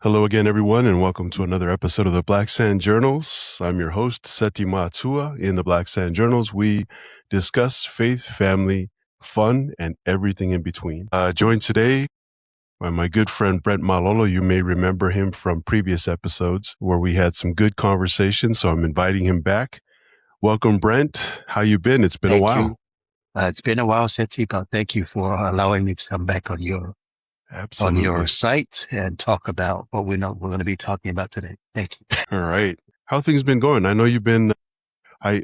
Hello again, everyone, and welcome to another episode of the Black Sand Journals. I'm your host, Seti Matua. In the Black Sand Journals, we discuss faith, family, fun, and everything in between. Joined today by my good friend, Brent Malolo. You may remember him from previous episodes where we had some good conversations, so I'm inviting him back. Welcome, Brent. How you been? It's been a Thank while. you. It's been a while, Seti, but thank you for allowing me to come back on your Absolutely. site and talk about what we're going to be talking about today. Thank you. All right. How things been going? I know you've been I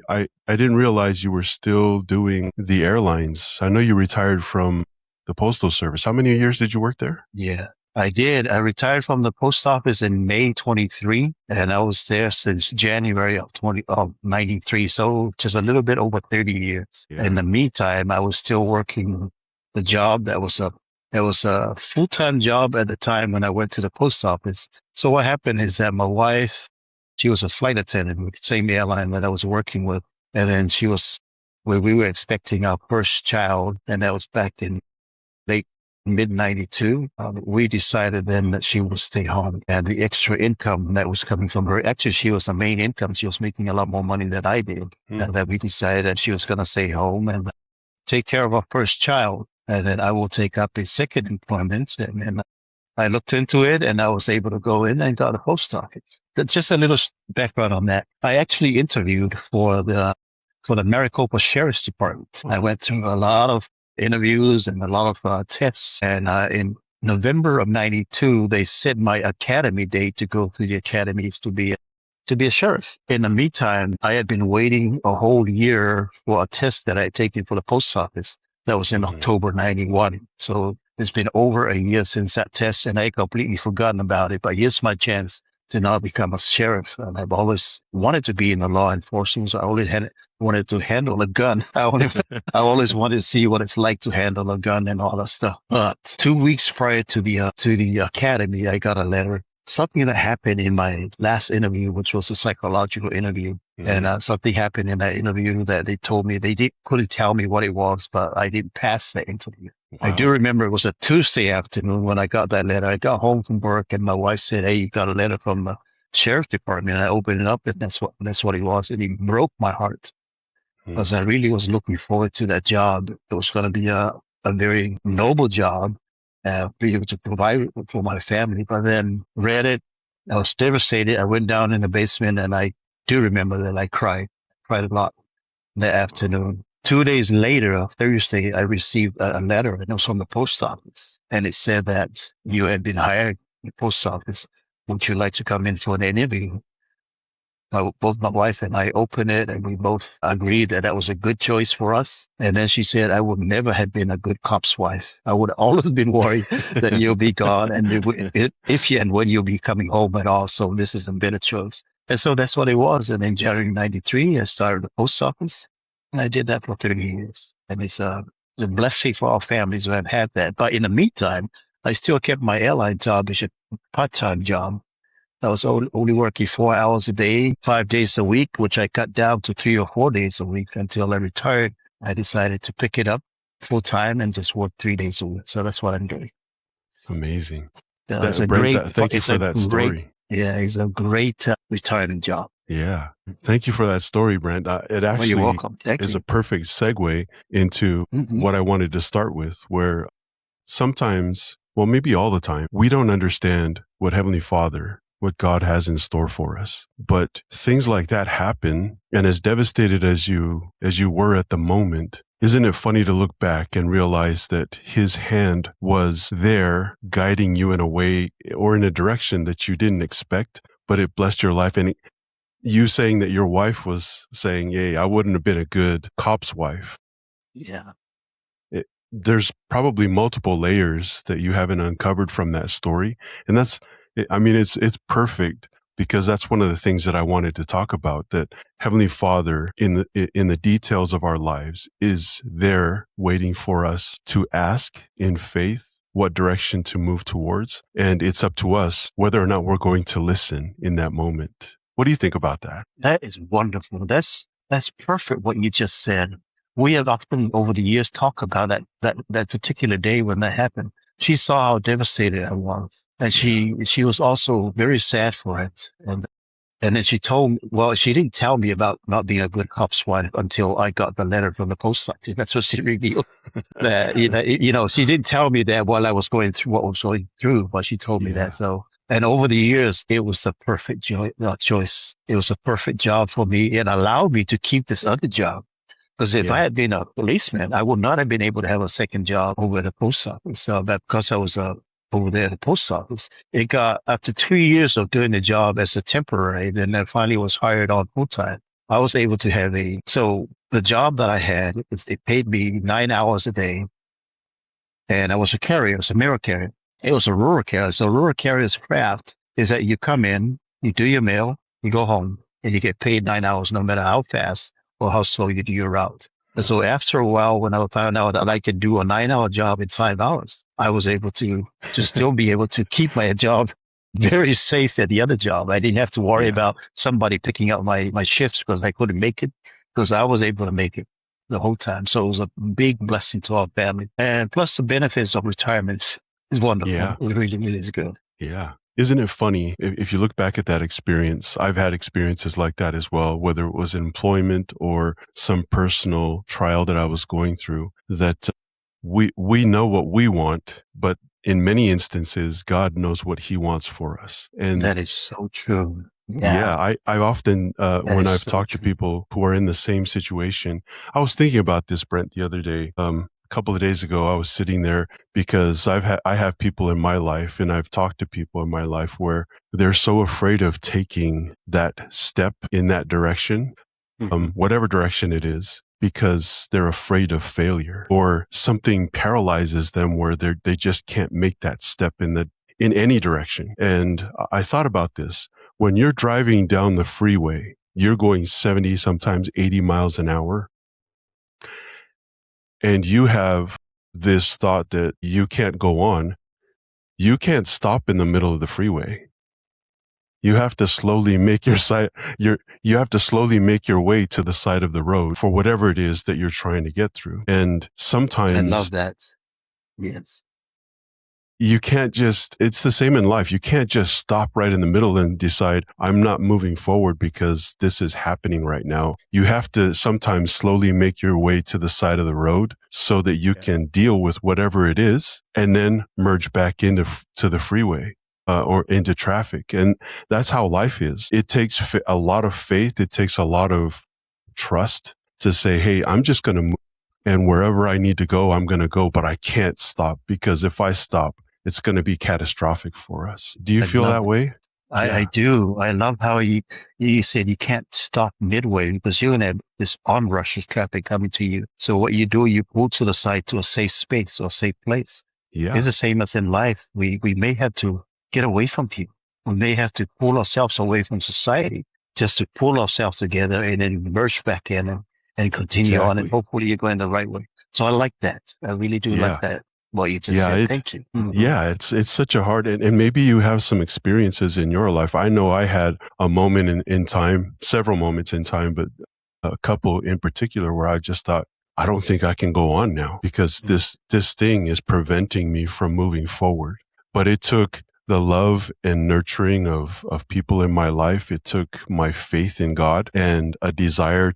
didn't realize you were still doing the airlines. I know you retired from the Postal Service. How many years did you work there? Yeah, I did. I retired from the post office in May 23, and I was there since January of 93. So just a little bit over 30 years. Yeah. In the meantime, I was still working the job that was a full-time job at the time when I went to the post office. So what happened is that my wife, she was a flight attendant with the same airline that I was working with. And then we were expecting our first child, and that was back in late mid 92. We decided then that she would stay home, and the extra income that was coming from her, actually, she was the main income. She was making a lot more money than I did. And that we decided that she was going to stay home and take care of our first child, and then I will take up a second employment. And then I looked into it, and I was able to go in and got a post office. Just a little background on that. I actually interviewed for the Maricopa Sheriff's Department. I went through a lot of interviews and a lot of tests. And in November of 92, they set my academy date to go through the academies to be a sheriff. In the meantime, I had been waiting a whole year for a test that I had taken for the post office. That was in October 91. So it's been over a year since that test, and I had completely forgotten about it. But here's my chance to now become a sheriff. And I've always wanted to be in the law enforcement. So I always wanted to handle a gun. I always wanted to see what it's like to handle a gun and all that stuff. But 2 weeks prior to the academy, I got a letter. Something that happened in my last interview, which was a psychological interview. And something happened in that interview that they told me couldn't tell me what it was, but I didn't pass the interview. Wow. I do remember it was a Tuesday afternoon when I got that letter. I got home from work and my wife said, "Hey, you got a letter from the sheriff's department." And I opened it up, and that's what it was. And it broke my heart because I really was looking forward to that job. It was going to be a very noble job. Be able to provide for my family. But then read it, I was devastated. I went down in the basement, and I do remember that I cried a lot in the afternoon. 2 days later, Thursday, I received a letter, and it was from the post office. And it said that you had been hired in the post office. Would you like to come in for an interview? Both my wife and I opened it, and we both agreed that was a good choice for us. And then she said, "I would never have been a good cop's wife. I would always been worried that you'll be gone, and if you and when you'll be coming home at all. So this is a better choice." And so that's what it was. And in January 93, I started the post office, and I did that for 30 years. And it's a blessing for our families who have had that. But in the meantime, I still kept my airline job as a part-time job. I was only working 4 hours a day, 5 days a week, which I cut down to 3 or 4 days a week until I retired. I decided to pick it up full time and just work 3 days a week. So that's what I'm doing. Amazing. It's a Brent, great, thank you for that story. Yeah, it's a great retirement job. Yeah. Thank you for that story, Brent. It actually you're welcome. is a perfect segue into what I wanted to start with, where sometimes, well, maybe all the time, we don't understand what Heavenly Father, what God has in store for us. But things like that happen, and as devastated as you were at the moment, isn't it funny to look back and realize that His hand was there guiding you in a way or in a direction that you didn't expect, but it blessed your life? And you saying that your wife was saying, "Yay, I wouldn't have been a good cop's wife." Yeah. There's probably multiple layers that you haven't uncovered from that story. And it's perfect, because that's one of the things that I wanted to talk about, that Heavenly Father in the details of our lives is there waiting for us to ask in faith what direction to move towards. And it's up to us whether or not we're going to listen in that moment. What do you think about that? That is wonderful. That's perfect what you just said. We have often over the years talked about that particular day when that happened. She saw how devastated I was. And Yeah. she was also very sad for it. And then she told me, well, she didn't tell me about not being a good cop's wife until I got the letter from the post office. That's what she revealed. That she didn't tell me that while I was going through what I was going through, but she told me that. Yeah. So, and over the years, it was the perfect choice. It was a perfect job for me. It allowed me to keep this other job. Because if I Yeah. had been a policeman, I would not have been able to have a second job over at the post office. So that because I was over there at the post office, it got after 2 years of doing the job as a temporary, then I finally was hired on full time. I was able to have so the job that I had, it paid me 9 hours a day, and I was a carrier, it was a mail carrier. It was a rural carrier. So rural carrier's craft is that you come in, you do your mail, you go home, and you get paid 9 hours no matter how fast or how slow you do your route. And so after a while, when I found out that I could do a 9 hour job in 5 hours, I was able to still be able to keep my job very safe at the other job. I didn't have to worry Yeah. about somebody picking up my shifts because I couldn't make it because I was able to make it the whole time. So it was a big blessing to our family. And plus the benefits of retirement is wonderful. Yeah. It really, really is good. Yeah. Isn't it funny? If you look back at that experience, I've had experiences like that as well, whether it was employment or some personal trial that I was going through, that we know what we want, but in many instances, God knows what he wants for us. And That is so true. yeah, Yeah, I often, that when is I've so talked to true. people who are in the same situation, I was thinking about this, Brent, the other day. A couple of days ago, I was sitting there because I have people in my life, and I've talked to people in my life where they're so afraid of taking that step in that direction, Hmm. whatever direction it is, because they're afraid of failure or something paralyzes them where they just can't make that step in any direction. And I thought about this. When you're driving down the freeway, you're going 70, sometimes 80 miles an hour, and you have this thought that you can't go on. You can't stop in the middle of the freeway. You have to slowly make you have to slowly make your way to the side of the road for whatever it is that you're trying to get through. And I sometimes love that. Yes. you can't it's the same in life. You can't just stop right in the middle and decide, I'm not moving forward because this is happening right now. You have to sometimes slowly make your way to the side of the road so that you can deal with whatever it is and then merge back to the freeway. Or into traffic. And that's how life is. It takes a lot of faith. It takes a lot of trust to say, hey, I'm just going to move, and wherever I need to go, I'm going to go, but I can't stop, because if I stop, it's going to be catastrophic for us. Do you I feel love that it. way? I Yeah. do. I love how you said you can't stop midway because you're gonna have this onrush of traffic coming to you. So what you do, you pull to the side to a safe space or safe place. It's Yeah. the same as in life. We may have to get away from people. We may have to pull ourselves away from society just to pull ourselves together and then merge back in and continue on. And Exactly. hopefully you're going the right way. So I like that. I really do like Yeah. that. What you just Yeah. said. Thank you. Hmm. Yeah, it's such a hard, and maybe you have some experiences in your life. I know I had a moment in time, several moments in time, but a couple in particular where I just thought, I don't think I can go on now because this thing is preventing me from moving forward. But it took the love and nurturing of people in my life. It took my faith in God and a desire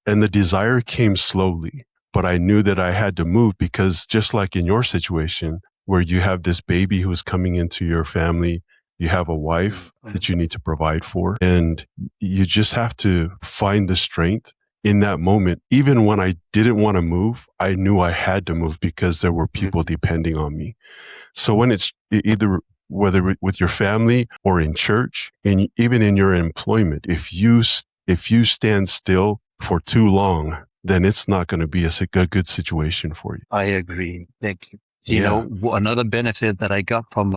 and the desire came slowly. But I knew that I had to move because just like in your situation, where you have this baby who's coming into your family, you have a wife that you need to provide for, and you just have to find the strength in that moment. Even when I didn't want to move, I knew I had to move because there were people depending on me. So when it's either whether with your family or in church, and even in your employment, if you stand still for too long, then it's not going to be a good situation for you. I agree. Thank you. Yeah. Another benefit that I got from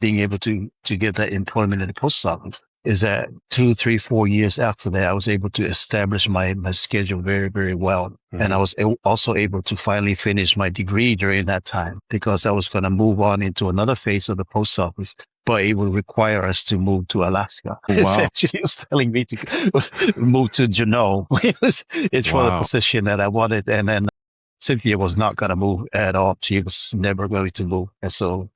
being able to get that employment in the post office is that 2, 3, 4 years after that, I was able to establish my schedule very, very well. And I was also able to finally finish my degree during that time because I was going to move on into another phase of the post office, but it would require us to move to Alaska. Wow. Essentially, it was telling me to move to Juneau. It's for the Wow. position that I wanted. And then Cynthia was not going to move at all. She was never going to move. And so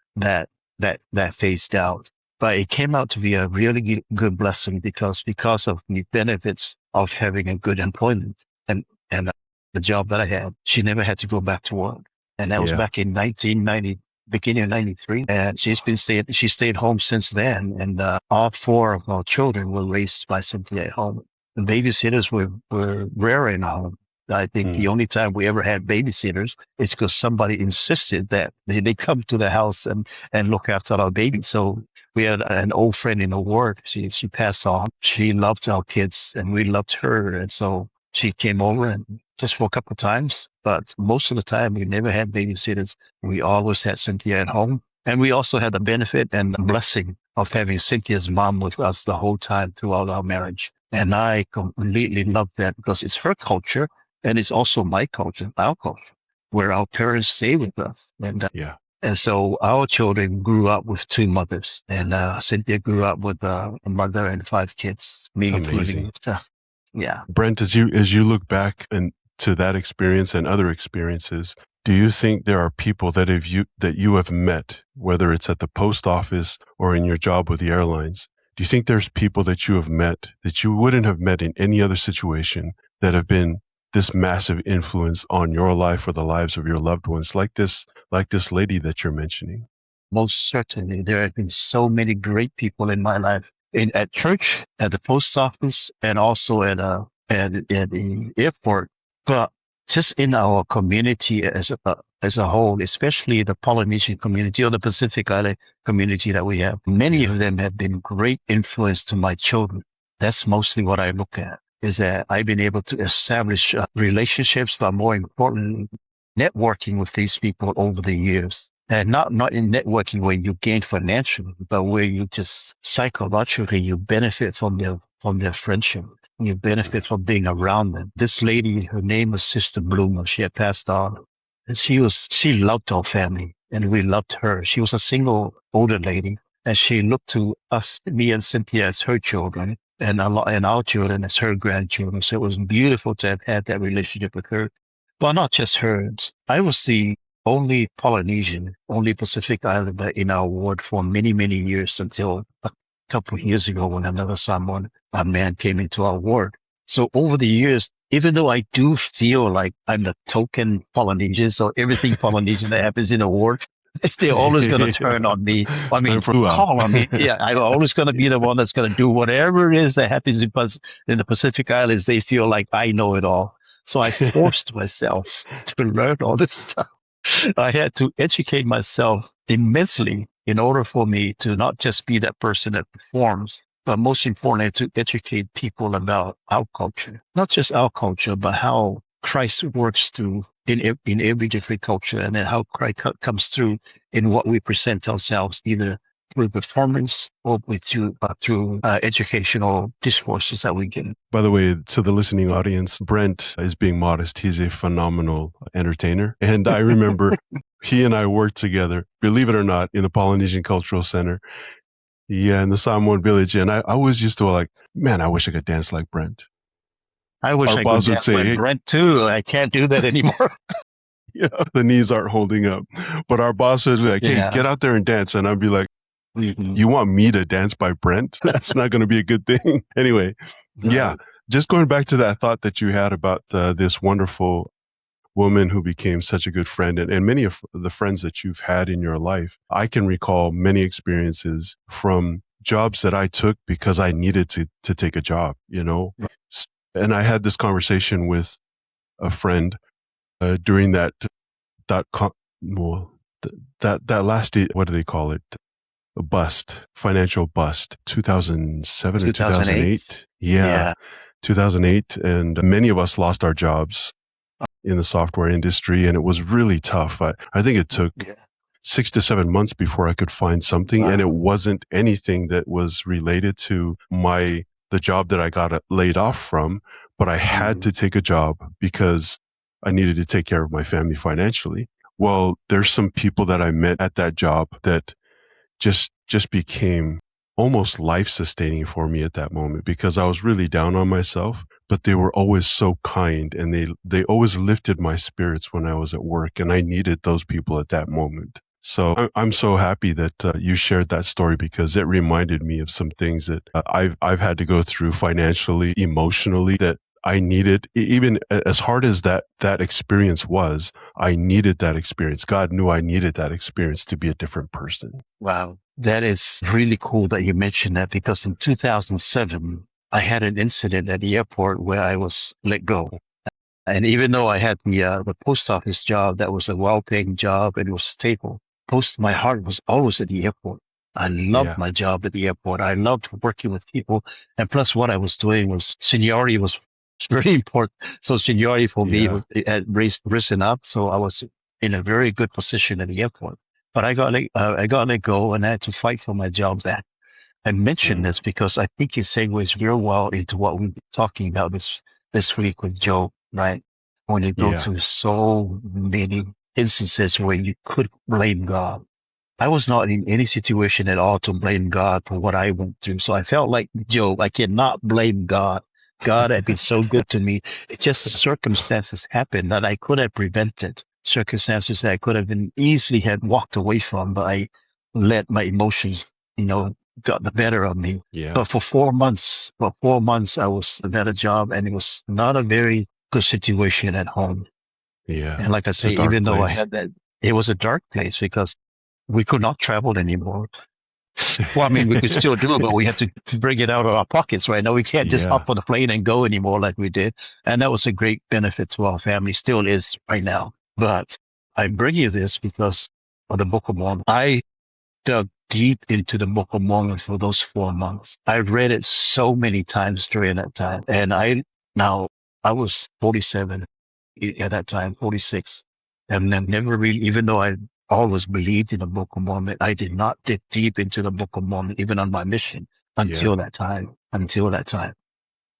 that phased out. But it came out to be a really good blessing because of the benefits of having a good employment and the job that I had. She never had to go back to work, and that was Yeah. back in 1990, beginning of 93. And she stayed home since then. And all four of our children were raised by Cynthia at home. The babysitters were rare in our home. I think the only time we ever had babysitters is because somebody insisted that they come to the house and look after our baby. So we had an old friend in the ward. She passed on. She loved our kids and we loved her. And so she came over and just for a couple of times, but most of the time we never had babysitters. We always had Cynthia at home. And we also had the benefit and the blessing of having Cynthia's mom with us the whole time throughout our marriage. And I completely love that because it's her culture and it's also my culture, our culture, where our parents stay with us. And so our children grew up with two mothers, and Cynthia grew up with a mother and five kids, me including. Yeah. Brent, as you look back and to that experience and other experiences, do you think there are people that you have met, whether it's at the post office or in your job with the airlines? Do you think there's people that you have met that you wouldn't have met in any other situation that have been this massive influence on your life or the lives of your loved ones, like this lady that you're mentioning? Most certainly. There have been so many great people in my life, at church, at the post office, and also at the airport. But just in our community as a whole, especially the Polynesian community or the Pacific Island community that we have, many of them have been great influence to my children. That's mostly what I look at, is that I've been able to establish relationships, but more importantly, networking with these people over the years. And not in networking where you gain financially, but where you just psychologically, you benefit from their friendship. You benefit from being around them. This lady, her name was Sister Bloomer. She had passed on. And she loved our family and we loved her. She was a single older lady and she looked to us, me and Cynthia, as her children and our children as her grandchildren. So it was beautiful to have had that relationship with her. But not just her. I was the only Polynesian, only Pacific Islander in our ward for many, many years until a couple of years ago when a man came into our ward. So over the years, even though I do feel like I'm the token Polynesian, so everything Polynesian that happens in a ward, they're always going to turn on me. Call on me. Yeah, I'm always going to be the one that's going to do whatever it is that happens in the Pacific Islands. They feel like I know it all. So I forced myself to learn all this stuff. I had to educate myself immensely in order for me to not just be that person that performs, but most importantly, to educate people about our culture, not just our culture, but how Christ works through in every different culture, and then how Christ comes through in what we present ourselves, either through performance or through educational discourses that we get. By the way, to the listening audience, Brent is being modest. He's a phenomenal entertainer. And I remember he and I worked together, believe it or not, in the Polynesian Cultural Center. Yeah, in the Samoan village. And I always used to like, man, I wish I could dance like Brent. I wish I could dance like Brent too. I can't do that anymore. Yeah, the knees aren't holding up. But our boss would be like, hey, get out there and dance. And I'd be like, you want me to dance by Brent? That's not going to be a good thing. Anyway, yeah, just going back to that thought that you had about this wonderful woman who became such a good friend and many of the friends that you've had in your life. I can recall many experiences from jobs that I took because I needed to take a job, you know. And I had this conversation with a friend during that last, what do they call it? A bust, financial bust, 2007 or 2008. Yeah, 2008. And many of us lost our jobs in the software industry, and it was really tough. I think it took 6 to 7 months before I could find something, and it wasn't anything that was related to the job that I got laid off from, but I had to take a job because I needed to take care of my family financially. Well, there's some people that I met at that job that just became almost life-sustaining for me at that moment because I was really down on myself, but they were always so kind and they always lifted my spirits when I was at work, and I needed those people at that moment. So I'm so happy that you shared that story because it reminded me of some things that I've had to go through financially, emotionally, that I needed. Even as hard as that experience was, I needed that experience. God knew I needed that experience to be a different person. Wow. That is really cool that you mentioned that, because in 2007, I had an incident at the airport where I was let go. And even though I had the post office job, that was a well-paying job and it was stable, my heart was always at the airport. I loved Yeah. my job at the airport. I loved working with people. And plus what I was doing was seniority was very important. So seniority for me Yeah. was, it had risen up. So I was in a very good position at the airport. But I got let go and I had to fight for my job back. I mention Mm. this because I think it segues real well into what we've been talking about this week with Job, right? When you go Yeah. through so many instances where you could blame God. I was not in any situation at all to blame God for what I went through. So I felt like Job, I cannot blame God. God had been so good to me. It's just circumstances happened that I could have prevented. Circumstances that I could have been easily had walked away from, but I let my emotions, got the better of me. Yeah. But for 4 months, I was at a job and it was not a very good situation at home. Yeah. And like I It's a say, dark even though I place. had that, it was a dark place because we could not travel anymore. Well, I mean, we could still do it, but we had to bring it out of our pockets right now. We can't just Yeah. hop on a plane and go anymore like we did. And that was a great benefit to our family, still is right now. But I bring you this because of the Book of Mormon. I dug deep into the Book of Mormon for those 4 months. I read it so many times during that time. And now I was 47 at that time, 46. And I've never really, even though I always believed in the Book of Mormon, I did not dig deep into the Book of Mormon, even on my mission Yeah. until that time.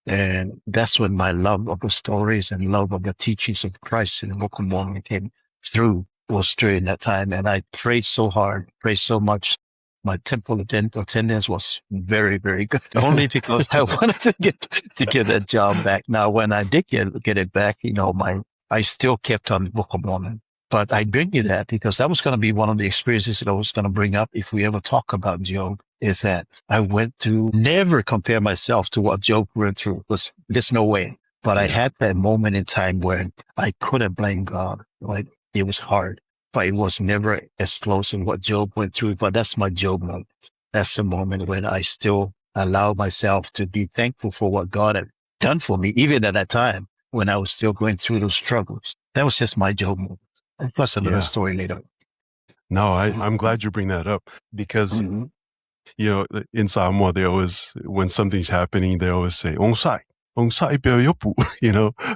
And that's when my love of the stories and love of the teachings of Christ in the Book of Mormon came through, was during that time. And I prayed so hard, prayed so much. My temple attendance was very, very good, only because I wanted to get that job back. Now, when I did get it back, I still kept on the Book of Mormon. But I bring you that because that was going to be one of the experiences that I was going to bring up if we ever talk about Job, is that I went through, never compare myself to what Job went through, because there's no way. But I Yeah. had that moment in time where I couldn't blame God. Like, it was hard, but it was never as close as what Job went through. But that's my Job moment. That's the moment when I still allow myself to be thankful for what God had done for me, even at that time when I was still going through those struggles. That was just my Job moment. And plus another Yeah. story later. No, I'm Mhm. glad you bring that up because, Mhm. in Samoa, they always, when something's happening, they always say, onsai yopu,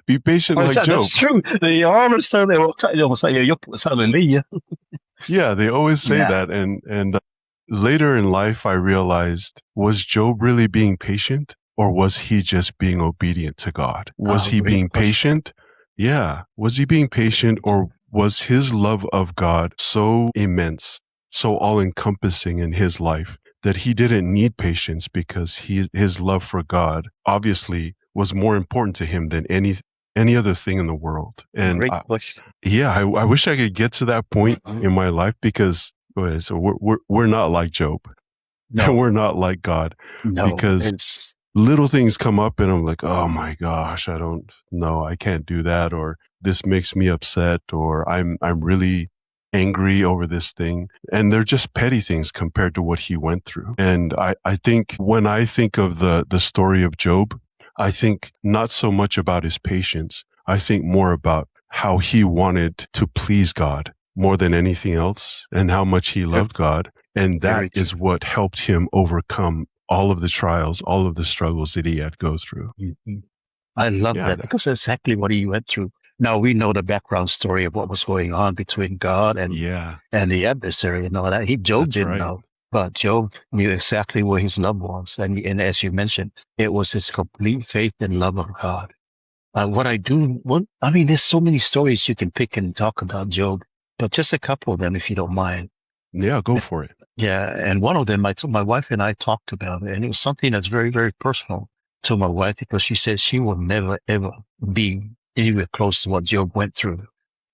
be patient Oh, like that's Job. true. They always say they will say you suddenly. Yeah, they always say Yeah. that. And later in life, I realized, was Job really being patient or was he just being obedient to God? Was Oh, he great being question. patient? Yeah. Was he being patient or was his love of God so immense, so all encompassing in his life that he didn't need patience because his love for God obviously was more important to him than any other thing in the world. And Great question. yeah, I wish I could get to that point Mhm. in my life because okay, so we're not like Job and No, we're not like God no, because it's little things come up and I'm like, oh my gosh, I don't know, I can't do that, or this makes me upset, or I'm really angry over this thing. And they're just petty things compared to what he went through. And I think when I think of the story of Job, I think not so much about his patience. I think more about how he wanted to please God more than anything else and how much he true. loved God. And that Very true. is what helped him overcome all of the trials, all of the struggles that he had to go through. Mhm. I love Yeah, that because that's exactly what he went through. Now we know the background story of what was going on between God yeah, and the adversary and all that. Job that's didn't right. know, but Job knew exactly where his love was, and as you mentioned, it was his complete faith and love of God. I mean, there's so many stories you can pick and talk about Job, but just a couple of them, if you don't mind. Yeah, go for it. Yeah, and one of them, my wife and I talked about it, and it was something that's very, very personal to my wife because she said she will never, ever be anywhere close to what Job went through.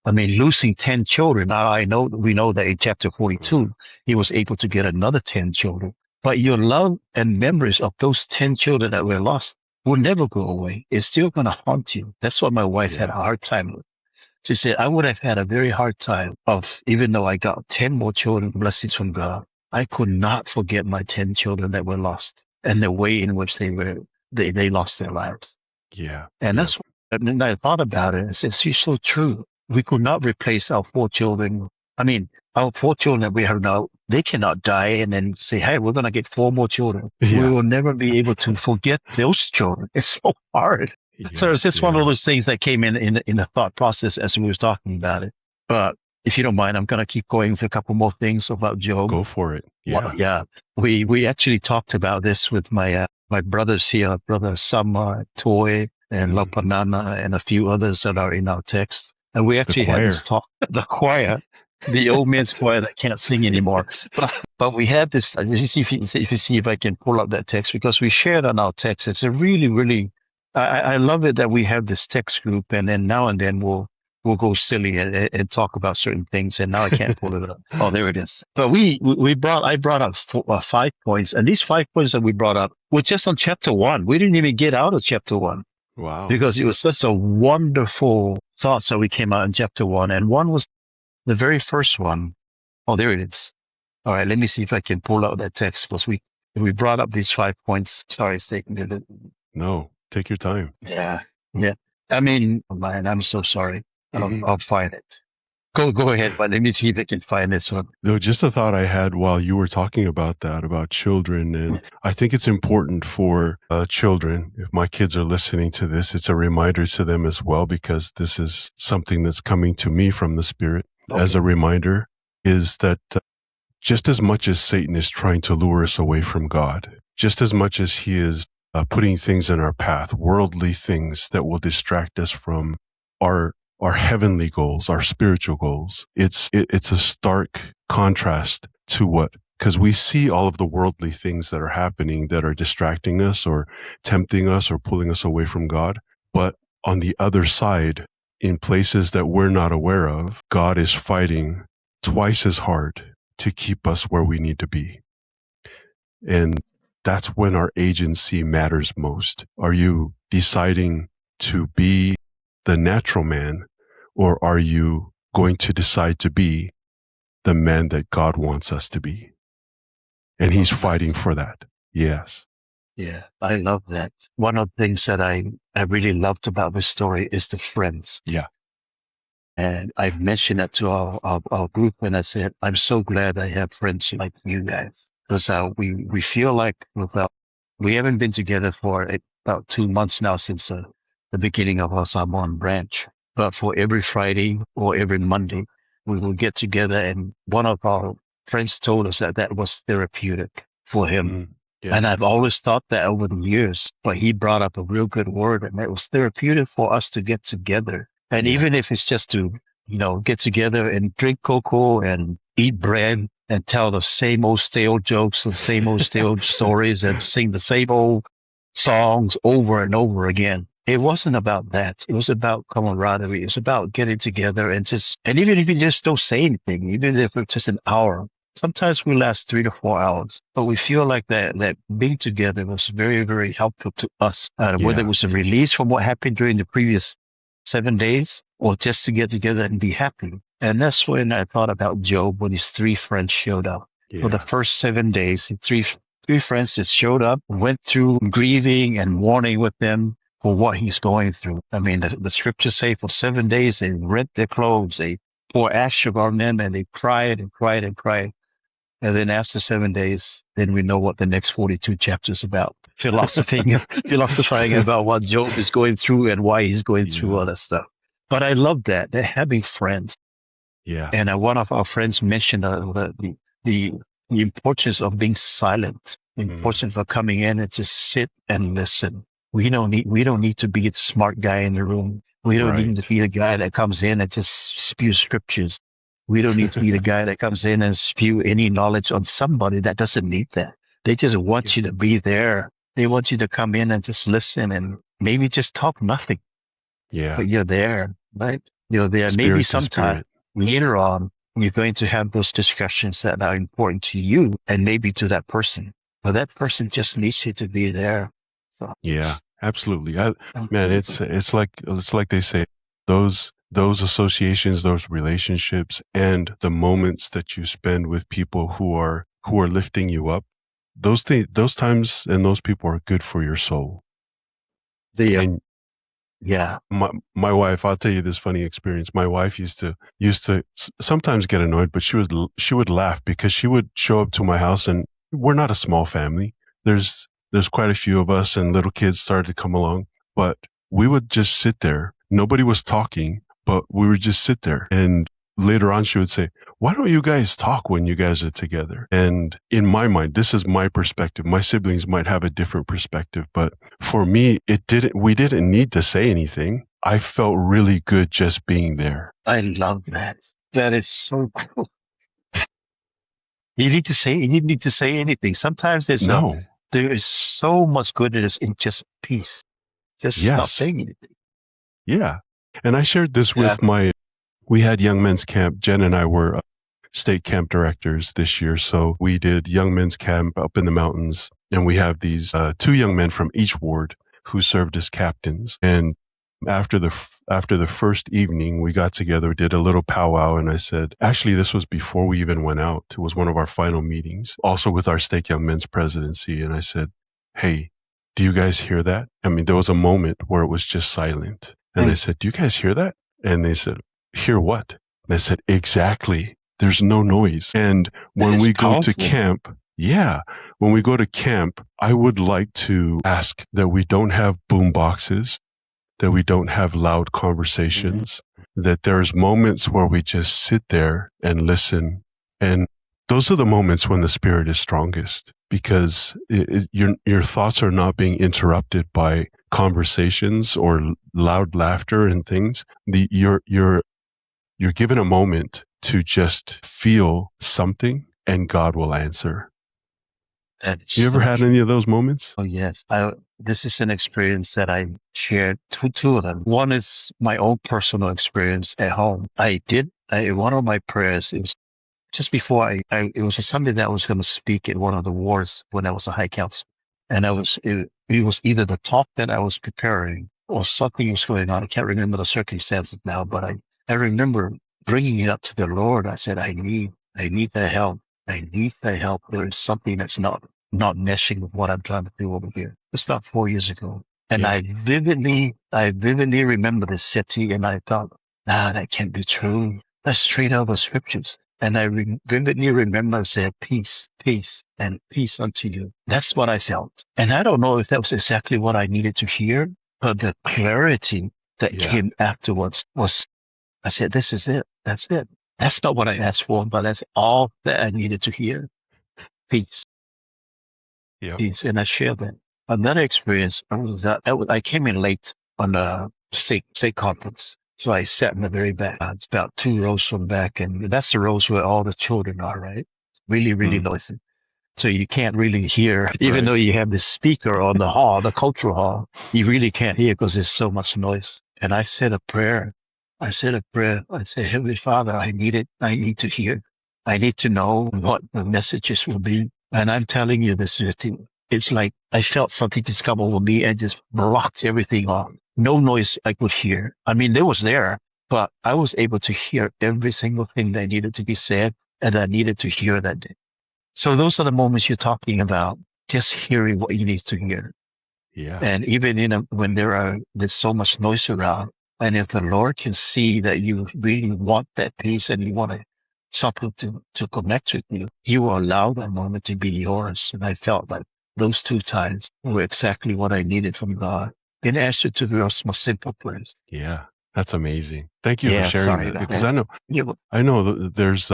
I mean, losing 10 children. Now we know that in chapter 42, he was able to get another 10 children. But your love and memories of those 10 children that were lost will never go away. It's still going to haunt you. That's what my wife had a Yeah. hard time with. She said, I would have had a very hard time of, even though I got 10 more children, blessings from God, I could not forget my 10 children that were lost and the way in which they lost their lives. Yeah. And Yeah. that's, and then I thought about it. I said, she's so true. We could not replace our 4 children. I mean, our 4 children that we have now, they cannot die and then say, hey, we're going to get 4 more children. We Yeah. will never be able to forget those children. It's so hard. So Yeah. it's just one of Yeah. those things that came in the thought process as we was talking about it. But if you don't mind, I'm going to keep going with a couple more things about Job. Go for it. Well, Yeah. yeah, we actually talked about this with my brothers here, brother Sama, Toy, and Mm. Lopanana, and a few others that are in our text. And we The actually had this choir. talk, the choir, the old men's choir that can't sing anymore. But we had this. Let me see if you see if I can pull up that text because we shared on our text. It's a really. I love it that we have this text group, and then now and then we'll go silly and talk about certain things. And now I can't pull it up. Oh, there it is. But I brought up 5 points, and these 5 points that we brought up were just on chapter 1. We didn't even get out of chapter 1 Wow. because it was such a wonderful thoughts that we came out in chapter 1, and one was the very first one. Oh, there it is. All right, let me see if I can pull out that text because we brought up these 5 points. Sorry, it's taking a bit. No, take your time. Yeah, yeah. I mean, oh man, I'm so sorry. Mhm. I'll find it. Go ahead, but let me see if I can find this one. No, just a thought I had while you were talking about that, about children. And I think it's important for children, if my kids are listening to this, it's a reminder to them as well, because this is something that's coming to me from the Spirit as a reminder, is that just as much as Satan is trying to lure us away from God, just as much as he is putting things in our path, worldly things that will distract us from our heavenly goals, our spiritual goals. It's a stark contrast to what, because we see all of the worldly things that are happening that are distracting us or tempting us or pulling us away from God. But on the other side, in places that we're not aware of, God is fighting twice as hard to keep us where we need to be. And that's when our agency matters most. Are you deciding to be the natural man, or are you going to decide to be the man that God wants us to be? And he's fighting for that. Yes. Yeah, I love that. One of the things that I really loved about this story is the friends. Yeah. And I mentioned that to our group, and I said, I'm so glad I have friends like you guys. Because we feel like we haven't been together for about 2 months now since the beginning of our Samoan branch. But for every Friday or every Monday, we will get together, and one of our friends told us that was therapeutic for him. Yeah. And I've always thought that over the years, but he brought up a real good word, and it was therapeutic for us to get together. And Yeah. even if it's just to, get together and drink cocoa and eat bread and tell the same old stale jokes, the same old stale stories, and sing the same old songs over and over again. It wasn't about that. It was about camaraderie. It's about getting together and even if you just don't say anything, even if it's just an hour, sometimes we last 3 to 4 hours, but we feel like that being together was very, very helpful to us. Whether it was a release from what happened during the previous 7 days or just to get together and be happy. And that's when I thought about Job when his 3 friends showed up. For the first 7 days, three friends just showed up, went through grieving and mourning with them for what he's going through. I mean, the scriptures say for 7 days they rent their clothes, they pour ash on them, and they cried and cried and cried. And then after 7 days, then we know what the next 42 chapters about. Philosophizing about what Job is going through and why he's going through all that stuff. But I love that. They're having friends. Yeah. And one of our friends mentioned the importance of being silent, the importance of coming in and just sit and listen. We don't need to be the smart guy in the room. We don't need to be the guy that comes in and just spews scriptures. We don't need to be the guy that comes in and spew any knowledge on somebody that doesn't need that. They just want you to be there. They want you to come in and just listen and maybe just talk nothing. Yeah. But you're there, right? there may be Spirit to some time spirit. later on you're going to have those discussions that are important to you and maybe to that person. But that person just needs you to be there. So Yeah, absolutely. Man, absolutely. it's like they say, those associations, those relationships, and the moments that you spend with people who are lifting you up, those times and those people are good for your soul. And Yeah. my wife, I'll tell you this funny experience. My wife used to sometimes get annoyed, but she would laugh because she would show up to my house, and we're not a small family. There's quite a few of us, and little kids started to come along, but we would just sit there. Nobody was talking, but we would just sit there. And later on, she would say, "Why don't you guys talk when you guys are together?" And in my mind, this is my perspective. My siblings might have a different perspective, but for me, we didn't need to say anything. I felt really good just being there. I love that. That is so cool. You need to say, you didn't need to say anything. Sometimes No. there is so much goodness in just peace. Just not Yes. saying anything. Yeah. And I shared this with we had Young Men's Camp. Jen and I were state camp directors this year. So we did Young Men's Camp up in the mountains, and we have these 2 young men from each ward who served as captains. And after the first evening, we got together, did a little powwow, and I said, actually, this was before we even went out. It was one of our final meetings, also with our Stake Young Men's presidency. And I said, hey, do you guys hear that? I mean, there was a moment where it was just silent. And I said, do you guys hear that? And they said, hear what? And I said, exactly. There's no noise. And when we go to camp, when we go to camp, I would like to ask that we don't have boom boxes, that we don't have loud conversations, that there's moments where we just sit there and listen. And those are the moments when the spirit is strongest, because your thoughts are not being interrupted by conversations or loud laughter and things. You're given a moment to just feel something, and God will answer. You ever had any of those moments? Oh, yes. This is an experience that I shared two of them. One is my own personal experience at home. One of my prayers, it was just before it was a Sunday that I was going to speak at one of the wards when I was a high council. And it was either the talk that I was preparing or something was going on. I can't remember the circumstances now, but I remember bringing it up to the Lord. I said, I need the help. I need the help. There is something that's not meshing with what I'm trying to do over here. It's about 4 years ago. And I vividly remember this city, and I thought, that can't be true. That's straight out of the scriptures. And I vividly remember I said, peace, peace, and peace unto you. That's what I felt. And I don't know if that was exactly what I needed to hear, but the clarity that came afterwards was, I said, this is it. That's it. That's not what I asked for, but that's all that I needed to hear. Peace. Peace. And I shared that. Another experience was that I came in late on a state conference. So I sat in the very back. It's about 2 rows from back, and that's the rows where all the children are, right? Really, really noisy. So you can't really hear, even though you have this speaker on the hall, the cultural hall, you really can't hear because there's so much noise. And I said a prayer. I said, Heavenly Father, I need to hear. I need to know what the messages will be. And I'm telling you this, it's like I felt something just come over me and just blocked everything off. No noise I could hear. I mean, they was there, but I was able to hear every single thing that needed to be said and I needed to hear that day. So those are the moments you're talking about, just hearing what you need to hear. Yeah. And even when there's so much noise around, and if the Lord can see that you really want that peace and you want something to connect with you, He will allow that moment to be yours. And I felt like those 2 times were exactly what I needed from God in answer to the most simple prayers. Yeah, that's amazing. Thank you for sharing that, because I know that there's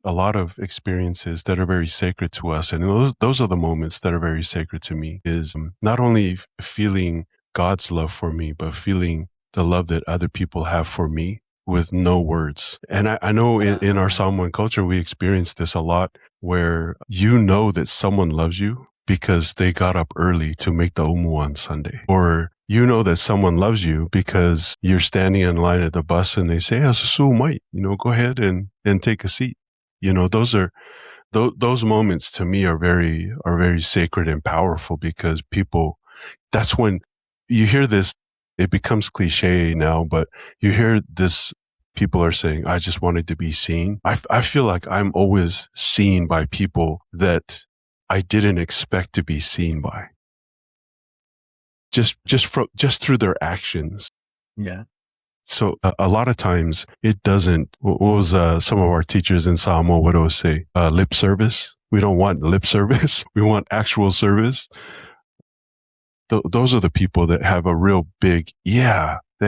a lot of experiences that are very sacred to us, and those are the moments that are very sacred to me. Is not only feeling God's love for me, but feeling the love that other people have for me with no words. And I know in our Samoan culture, we experience this a lot, where you know that someone loves you because they got up early to make the umu on Sunday, or you know that someone loves you because you're standing in line at the bus and they say, "Oh, so might, go ahead and take a seat." Those moments to me are very sacred and powerful because people, that's when you hear this, it becomes cliche now, but you hear this, people are saying, "I just wanted to be seen." I feel like I'm always seen by people that I didn't expect to be seen by. Just through their actions. Yeah. So a lot of times it doesn't. What was some of our teachers in Samoa would always say? Lip service. We don't want lip service. We want actual service. Those are the people that have a real big, they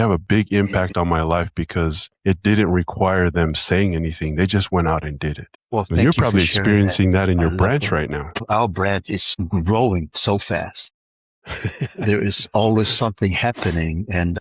have a big impact on my life because it didn't require them saying anything. They just went out and did it. Well, And you're thank you for probably sharing experiencing that in I your love branch that. right now. Our branch is growing so fast. There is always something happening, and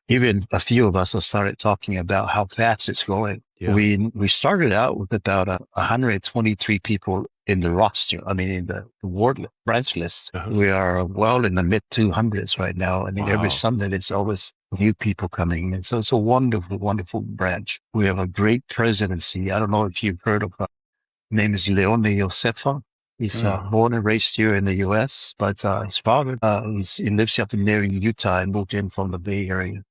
even a few of us have started talking about how fast it's growing. Yeah. We started out with about 123 people in the roster. I mean, in the ward branch list. Uh-huh. We are well in the mid 200s right now. I mean, every Wow. Sunday there's always new people coming in. So it's a wonderful, wonderful branch. We have a great presidency. I don't know if you've heard of name is Leone Josefa. He's born and raised here in the U.S., but his father he lives up in there in Utah and moved in from the Bay Area.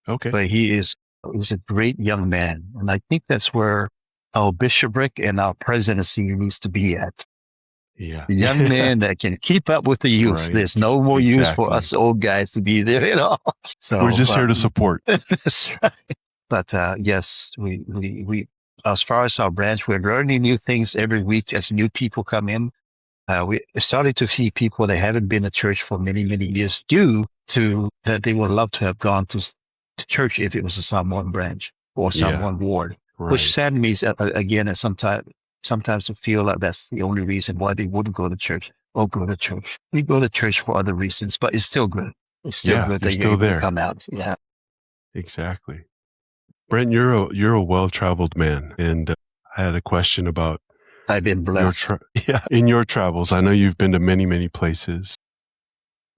Okay. But he's a great young man, and I think that's where our bishopric and our presidency needs to be at. Yeah. A young man that can keep up with the youth. Right. There's no more use for Exactly. us old guys to be there at all. So we're just here to support. That's right. But yes, we as far as our branch, we're learning new things every week as new people come in. We started to see people that haven't been to church for many, many years due to that they would love to have gone to church if it was a Samoan branch or Samoan ward, Right. which saddens me again. And sometimes I feel like that's the only reason why they wouldn't go to church or go to church. We go to church for other reasons, but it's still good. It's still good that you're able to come out. Yeah. Exactly. Brent, you're a well-traveled man, and I had a question about I've been blessed. in your travels. I know you've been to many, many places.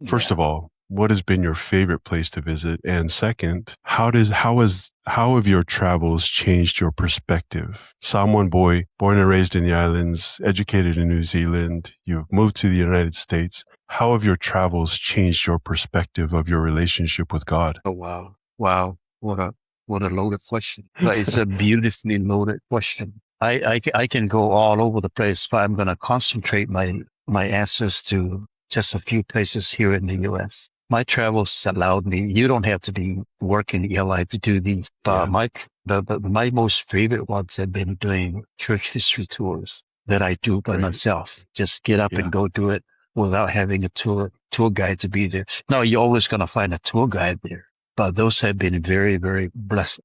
First of all, what has been your favorite place to visit? And second, how have your travels changed your perspective? Samoan boy, born and raised in the islands, educated in New Zealand, you've moved to the United States. How have your travels changed your perspective of your relationship with God? Oh, wow. Wow. What a loaded question. But it's a beautifully loaded question. I can go all over the place, but I'm going to concentrate my answers to just a few places here in the U.S. My travels allowed me, you don't have to be working ELI to do these, but my most favorite ones have been doing church history tours that I do by myself. Just get up and go do it without having a tour guide to be there. Now, you're always going to find a tour guide there, but those have been very, very blessed.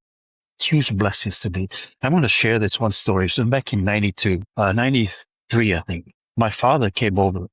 Huge blessings to me. I'm going to share this one story. So back in 93, I think, my father came over.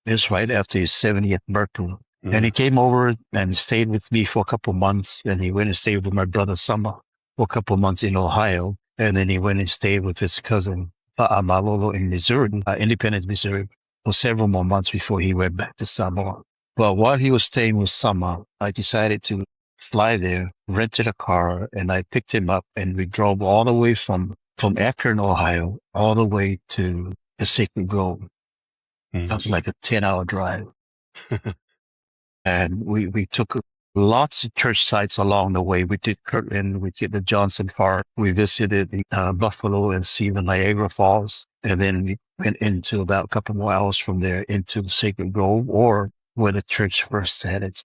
This right after his 70th birthday. And he came over and stayed with me for a couple of months. And he went and stayed with my brother Summer for a couple of months in Ohio. And then he went and stayed with his cousin Malolo in Missouri, Independence, Missouri, for several more months before he went back to Samoa. But while he was staying with Summer, I decided to fly there, rented a car, and I picked him up, and we drove all the way from Akron, Ohio, all the way to the Sacred Grove. That was like a 10-hour drive. And we took lots of church sites along the way. We did Kirtland, we did the Johnson Park, we visited the Buffalo and see the Niagara Falls, and then we went into about a couple more hours from there into the Sacred Grove, or where the church first had its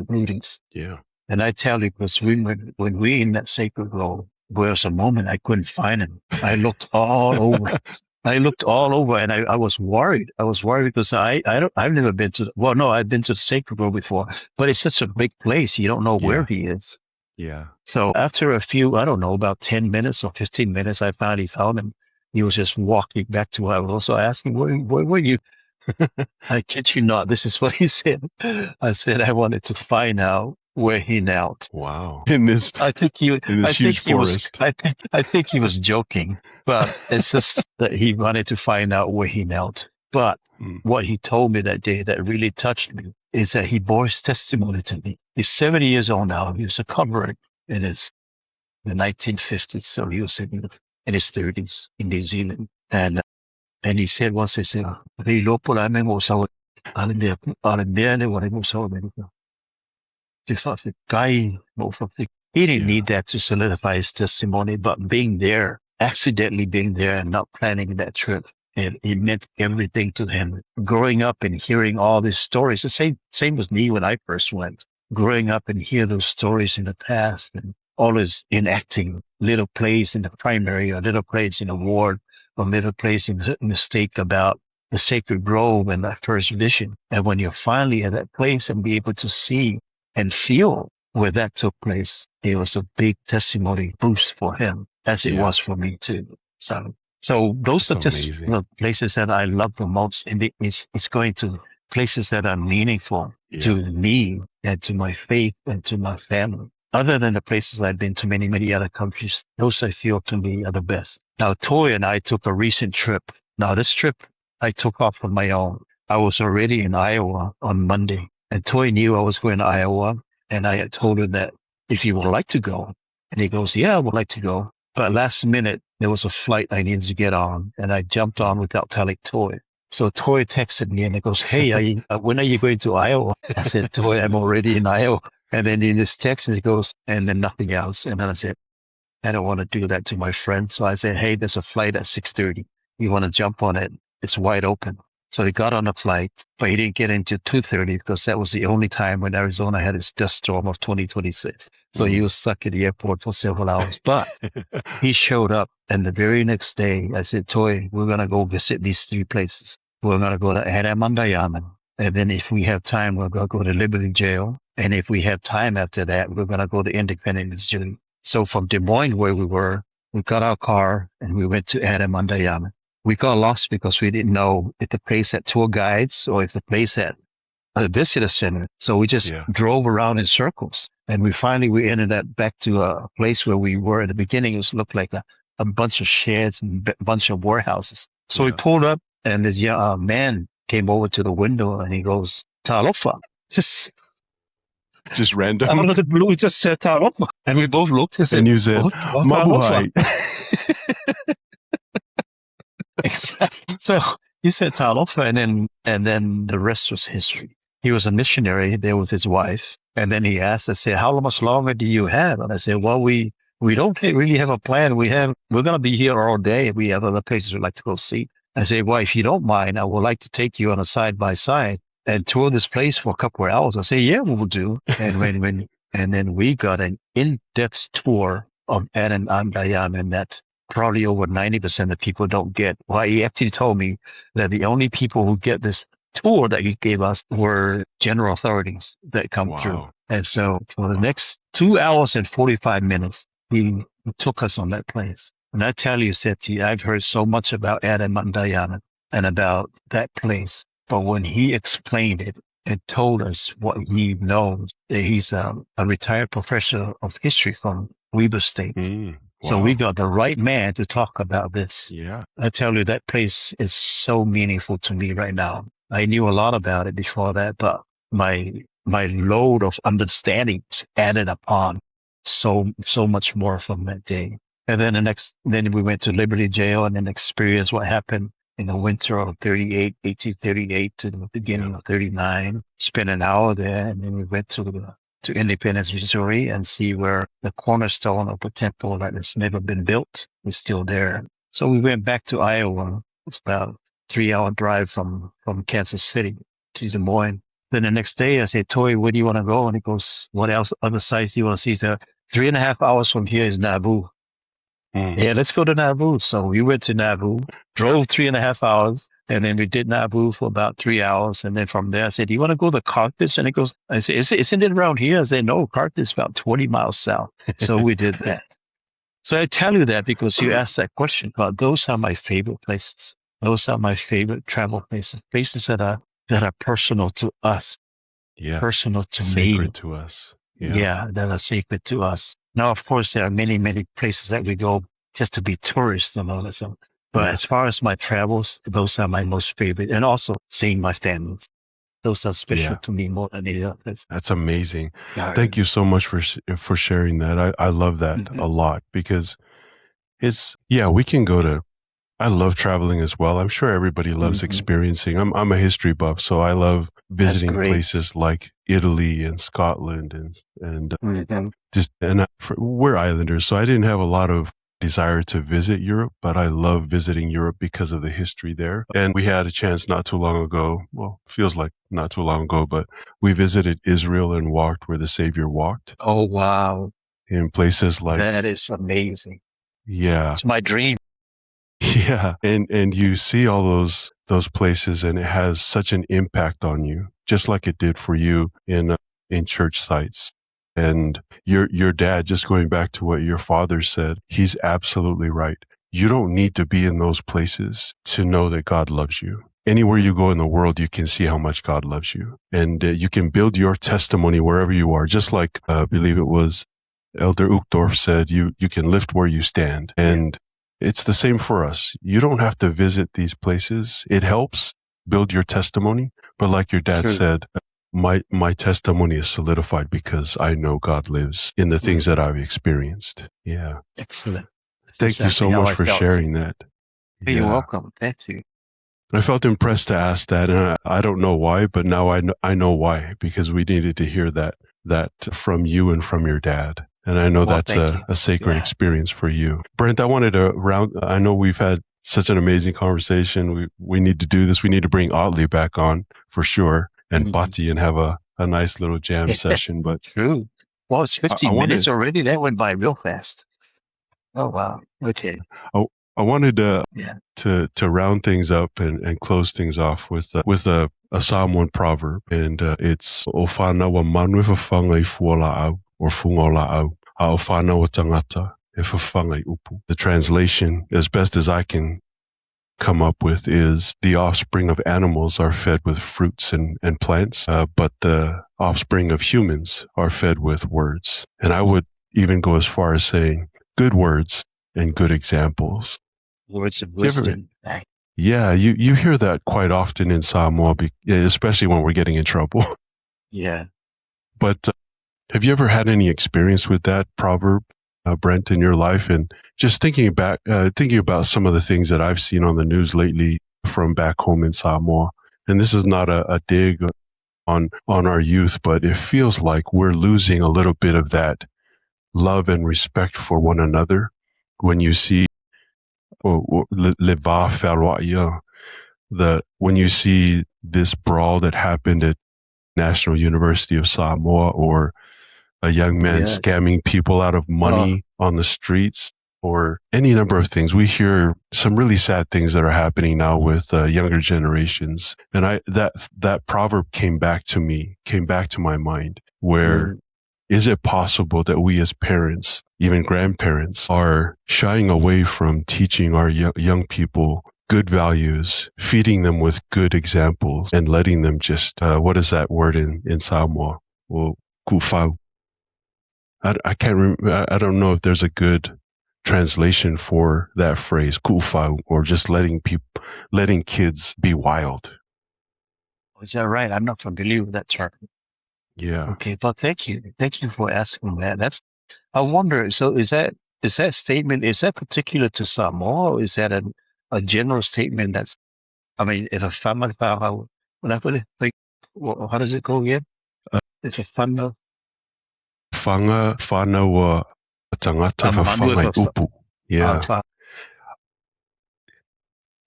meetings. Yeah. And I tell you, because when we in that Sacred Grove, there was a moment I couldn't find him. I looked all over. And I was worried. I was worried because I've never been I've been to the Sacred Grove before, but it's such a big place. You don't know where he is. Yeah. So after a few, I don't know, about 10 minutes or 15 minutes, I finally found him. He was just walking back to where I was. Also asking, where were you? I kid you not. This is what he said. I said, I wanted to find out where he knelt. Wow. In this huge forest. I think he was joking, but it's just that he wanted to find out where he knelt. But what he told me that day that really touched me is that he bore his testimony to me. He's 70 years old now. He was a convert in the 1950s. So he was in his 30s in New Zealand. And he said once, he said, "Hey, lopo la me mo sa alimea ne wale mo sa America." Just thought the guy, he didn't need that to solidify his testimony, but being there, accidentally being there and not planning that trip, it meant everything to him. Growing up and hearing all these stories, the same as me when I first went. Growing up and hear those stories in the past and always enacting little plays in the primary or little plays in the ward or little plays in the stake about the sacred grove and that first vision. And when you're finally at that place and be able to see and feel where that took place, it was a big testimony boost for him, as it was for me too. So those That's are just amazing. places that I love the most, and it's going to places that are meaningful to me and to my faith and to my family. Other than the places I've been to, many other countries, those I feel to me are the best. Now, Toy and I took a recent trip. Now, this trip I took off on my own. I was already in Iowa on Monday. And Toy knew I was going to Iowa, and I had told her that if he would like to go. And he goes, "Yeah, I would like to go." But last minute, there was a flight I needed to get on, and I jumped on without telling Toy. So Toy texted me, and he goes, "Hey, when are you going to Iowa?" I said, "Toy, I'm already in Iowa." And then in this text, he goes, and then nothing else. And then I said, "I don't want to do that to my friend." So I said, "Hey, there's a flight at 6:30. You want to jump on it? It's wide open." So he got on the flight, but he didn't get into 2:30 because that was the only time when Arizona had its dust storm of 2026. So he was stuck at the airport for several hours. But he showed up, and the very next day, I said, "Toy, we're going to go visit these three places. We're going to go to Adamandayaman. And then if we have time, we're going to go to Liberty Jail. And if we have time after that, we're going to go to Independence Jail." So from Des Moines, where we were, we got our car and we went to Adamandayaman. We got lost because we didn't know if the place had tour guides or if the place had a visitor center. So we just drove around in circles. And we ended up back to a place where we were at the beginning. It looked like a bunch of sheds and a bunch of warehouses. So we pulled up, and this young man came over to the window and he goes, "Talofa." Just random. out of the blue, he just said "Talofa." And we both looked and said, And you said, "What Talofa?" "Mabuhay." Exactly. So he said Talofa, and then the rest was history. He was a missionary there with his wife. And then he asked, I said, "How much longer do you have?" And I said, "Well, we don't really have a plan. We're going to be here all day. We have other places we'd like to go see." I said, "Well, if you don't mind, I would like to take you on a side by side and tour this place for a couple of hours." I said, "Yeah, we will do." And and then we got an in-depth tour of Adam Andayam, and that probably over 90% of people don't get. Well, he actually told me that the only people who get this tour that he gave us were general authorities that come through. And so for the next 2 hours and 45 minutes, he took us on that place. And I tell you, Seti, I've heard so much about Adam Mandayana and about that place. But when he explained it and told us what he knows, he's a retired professor of history from Weber State. So we got the right man to talk about this. Yeah. I tell you, that place is so meaningful to me right now. I knew a lot about it before that, but my load of understanding was added upon so much more from that day. And then we went to Liberty Jail and then experienced what happened in the winter of 1838 to the beginning of 39. Spent an hour there, and then we went to Independence, Missouri, and see where the cornerstone of the temple that has never been built is still there. So we went back to Iowa. It's about a 3-hour drive from Kansas City to Des Moines. Then the next day I said, "Toy, where do you want to go?" And he goes, "What else, other sites do you want to see?" So 3.5 hours from here is Nauvoo. Yeah, let's go to Nauvoo. So we went to Nauvoo, drove 3.5 hours, and then we did Nauvoo for about 3 hours. And then from there, I said, "Do you want to go to Carthage?" And he goes, I said, Isn't it around here?" I said, "No, Carthage is about 20 miles south." So we did that. So I tell you that because you asked that question, but those are my favorite places. Those are my favorite travel places, places that are personal to us, personal to Sacred me. to us. Yeah, that are sacred to us. Now, of course, there are many places that we go just to be tourists and all that stuff. But Yeah. as far as my travels, those are my most favorite. And also seeing my families. Those are special Yeah. to me more than any others. That's amazing. Yeah. Thank you so much for sharing that. I love that Mm-hmm. a lot because we can go to, I love traveling as well. I'm sure everybody loves Mm-hmm. experiencing. I'm a history buff, so I love That's visiting great. places like Italy and Scotland and Mm-hmm. we're islanders, so I didn't have a lot of desire to visit Europe, but I love visiting Europe because of the history there. And we had a chance not too long ago. Well, feels like not too long ago, but we visited Israel and walked where the Savior walked Oh, wow. in places That like, is amazing. yeah, It's my dream. yeah. And you see all those places and it has such an impact on you, just like it did for you in church sites. And your dad, just going back to what your father said, he's absolutely right. You don't need to be in those places to know that God loves you. Anywhere you go in the world, you can see how much God loves you. And you can build your testimony wherever you are. Just like, I believe it was Elder Uchtdorf said, you can lift where you stand. And it's the same for us. You don't have to visit these places. It helps build your testimony. But like your dad True. said, my testimony is solidified because I know God lives in the things that I've experienced. Yeah. Excellent. That's Thank you exactly so how much I for felt too. sharing that. Hey, you're Yeah. welcome. Thank you. I felt impressed to ask that, and I don't know why, but now I know why, because we needed to hear that from you and from your dad. And I know Well, that's thank you. a sacred Yeah. experience for you. Brent, I wanted to I know we've had such an amazing conversation. We need to do this. We need to bring Otley back on for sure and Mhm. Bati and have a nice little jam session. But True. Well, it's I 15 wanted minutes already. That went by real fast. Oh, wow. Okay. I, I wanted Yeah. to round things up and close things off with a Psalm 1 proverb, and it's Ofana wa manu fafanga I fuola au or fungola au a ofana wa tangata e fafanga I upu. The translation, as best as I can come up with, is the offspring of animals are fed with fruits and plants, but the offspring of humans are fed with words. And I would even go as far as saying good words and good examples. Words of You ever, wisdom. yeah, you hear that quite often in Samoa, especially when we're getting in trouble. Yeah. But have you ever had any experience with that proverb, Brent, in your life? And just thinking about some of the things that I've seen on the news lately from back home in Samoa. And this is not a dig on our youth, but it feels like we're losing a little bit of that love and respect for one another when you see when you see this brawl that happened at National University of Samoa, or a young man Yes. scamming people out of money on the streets, or any number of things. We hear some really sad things that are happening now with younger generations. And that proverb came back to my mind, where is it possible that we as parents, even grandparents, are shying away from teaching our young people good values, feeding them with good examples, and letting them just, what is that word in Samoa? Well, kufau. I can't remember. I don't know if there's a good translation for that phrase, kufau, or just letting kids be wild. Is that right? I'm not familiar with that term. Yeah. Okay, but thank you. Thank you for asking that. I wonder, so is that statement, is that particular to Samoa, or is that a general statement that's, I mean, if a family, when I put it, like, how does it go again? If a family, Fanga whānau tangata whawhangai upu. Yeah.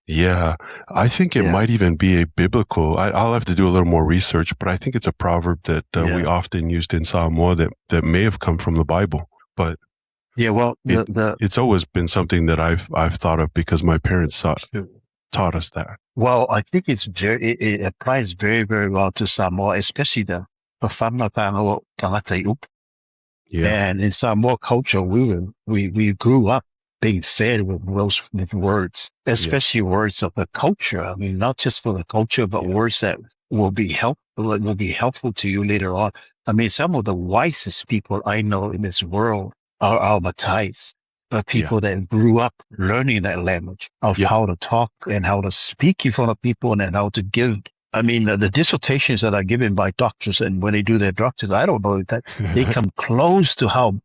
Yeah. I think it might even be a biblical, I'll have to do a little more research, but I think it's a proverb that we often used in Samoa that may have come from the Bible. But well, it's always been something that I've thought of because my parents taught us that. Well, I think it applies very, very well to Samoa, especially the Pafana Tangata Tangata Up. Yeah. And in Samoa culture, we grew up being fed with words, especially words of the culture. I mean, not just for the culture, but words that will be helpful to you later on. I mean, some of the wisest people I know in this world are our Matais. but people that grew up learning that language of how to talk and how to speak in front of people and how to give. I mean, the dissertations that are given by doctors, and when they do their doctors, I don't know if that they come close to how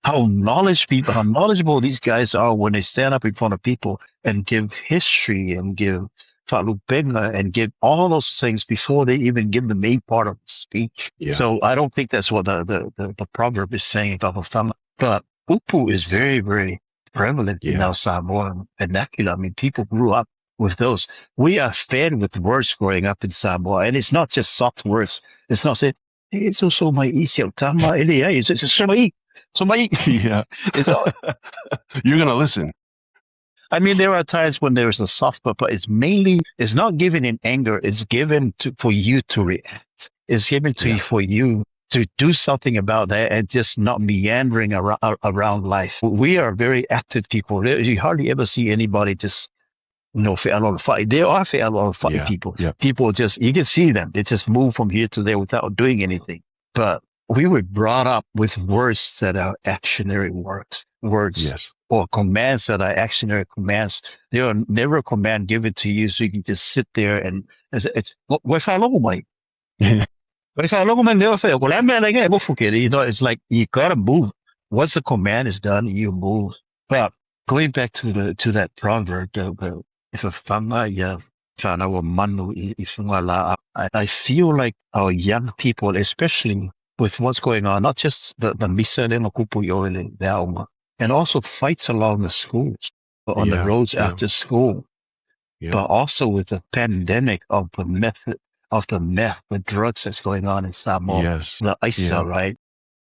knowledgeable these guys are when they stand up in front of people and give history and give Falubenga and give all those things before they even give the main part of the speech. Yeah. So I don't think that's what the proverb is saying about Fafama. But upu is very, very prevalent in our Samoan vernacular. I mean, people grew up with those. We are fed with words growing up in Samoa, and it's not just soft words. It's not saying, it's also my isiao tama ele, it's so my. Yeah. You're going to listen. I mean, there are times when there's a soft, but it's not given in anger. It's given for you to react. It's given to you for you to do something about that and just not meandering around life. We are very active people. You hardly ever see anybody just, fit a lot of fight. There are a lot of fight people. Yeah. People you can see them. They just move from here to there without doing anything. But we were brought up with words that are actionary words or commands that are actionary commands. There are never a command given to you so you can just sit there and it's it's like you gotta move. Once the command is done, you move. But going back to that proverb, if a fama I feel like our young people, especially with what's going on, not just the misa and also fights along the schools, on the roads after school, but also with the pandemic of the drugs that's going on in Samoa, the ISA, right?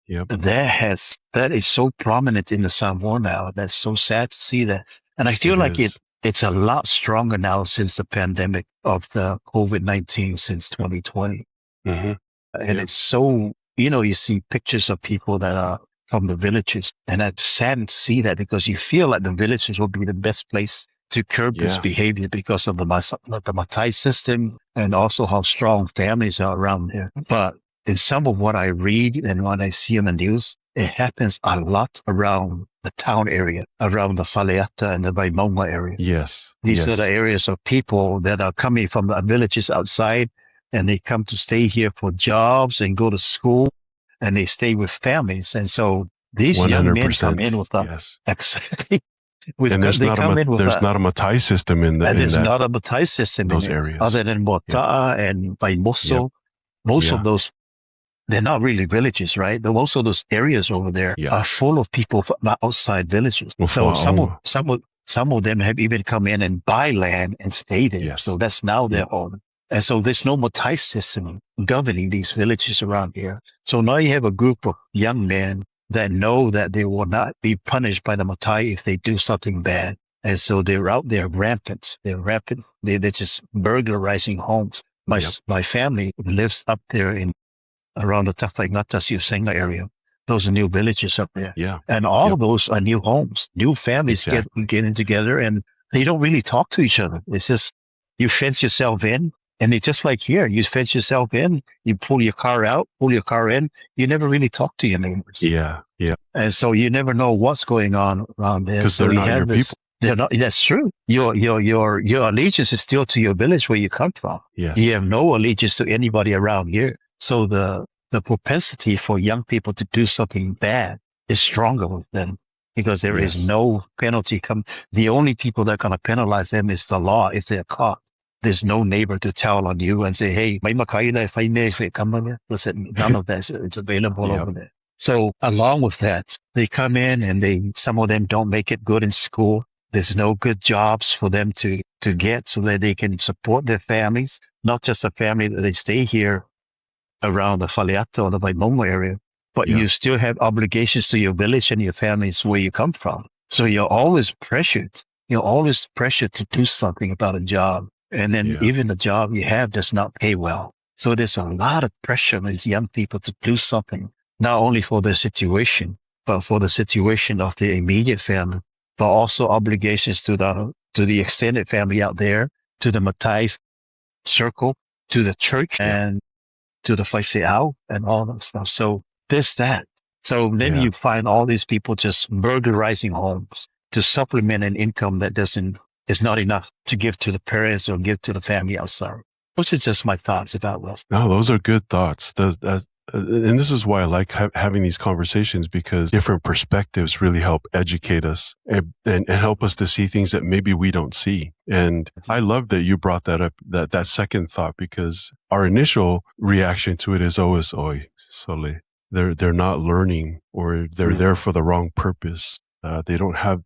Yep. That is so prominent in the Samoa now. That's so sad to see that. And I feel like it's a lot stronger now since the pandemic of the COVID-19 since 2020. Mm-hmm. And it's so, you see pictures of people that are from the villages, and it's sad to see that because you feel like the villages will be the best place to curb this behavior because of the Matai system and also how strong families are around there. But in some of what I read and what I see on the news, it happens a lot around the town area, around the Faleata and the Waimaunga area. Yes. These are the areas of people that are coming from the villages outside, and they come to stay here for jobs and go to school, and they stay with families. And so these 100%. Young men come in with exactly. And there's not a Matai system in that. And there's not a Matai system those in areas. Other than Mota'a and Baimoso. Most of those, they're not really villages, right? Most of those areas over there are full of people from outside villages. So some of them have even come in and buy land and stay there. So that's now their home. And so there's no Matai system governing these villages around here. So now you have a group of young men that know that they will not be punished by the Matai if they do something bad. And so they're out there rampant. They're rampant. They're just burglarizing homes. My family lives up there around the Tafaingata Siusenga area. Those are new villages up there. Yeah. And all of those are new homes, new families getting together, and they don't really talk to each other. It's just you fence yourself in. And it's just like here, you fence yourself in, you pull your car out, pull your car in, you never really talk to your neighbors. Yeah. And so you never know what's going on around there. Because they're not your people. They're not, that's true. Your allegiance is still to your village where you come from. Yes. You have no allegiance to anybody around here. So the propensity for young people to do something bad is stronger with them because there is no penalty. The only people that are going to penalize them is the law if they're caught. There's no neighbor to tell on you and say, hey, none of that is available over there. So along with that, they come in and some of them don't make it good in school. There's no good jobs for them to get so that they can support their families, not just a family that they stay here around the Faleata or the Waimaunga area, but you still have obligations to your village and your families where you come from. So you're always pressured. You're always pressured to do something about a job. And then even the job you have does not pay well. So there's a lot of pressure on these young people to do something, not only for their situation, but for the situation of the immediate family, but also obligations to the extended family out there, to the Matai circle, to the church, and to the Whaifeau and all that stuff. So there's that. So then Yeah. you find all these people just burglarizing homes to supplement an income that is not enough to give to the parents or give to the family outside. Those are just my thoughts about wealth. No, those are good thoughts. And this is why I like having these conversations, because different perspectives really help educate us and help us to see things that maybe we don't see. And I love that you brought that up, that second thought, because our initial reaction to it is always, oi, sole. They're not learning, or they're there for the wrong purpose. They don't have,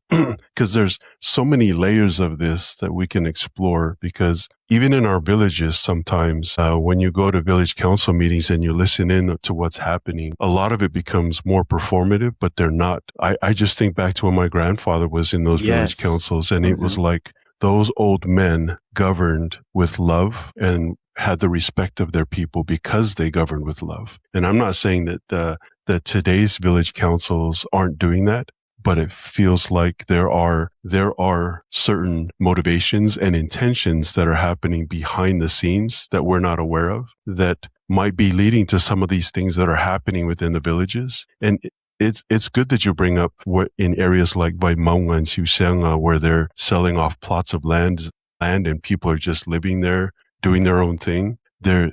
because there's so many layers of this that we can explore. Because even in our villages, sometimes when you go to village council meetings and you listen in to what's happening, a lot of it becomes more performative, but they're not. I just think back to when my grandfather was in those village councils, and it was like those old men governed with love and had the respect of their people because they governed with love. And I'm not saying that today's village councils aren't doing that, but it feels like there are certain motivations and intentions that are happening behind the scenes that we're not aware of, that might be leading to some of these things that are happening within the villages. And it's good that you bring up what in areas like Baimong and Siusiang, where they're selling off plots of land and people are just living there, doing their own thing. The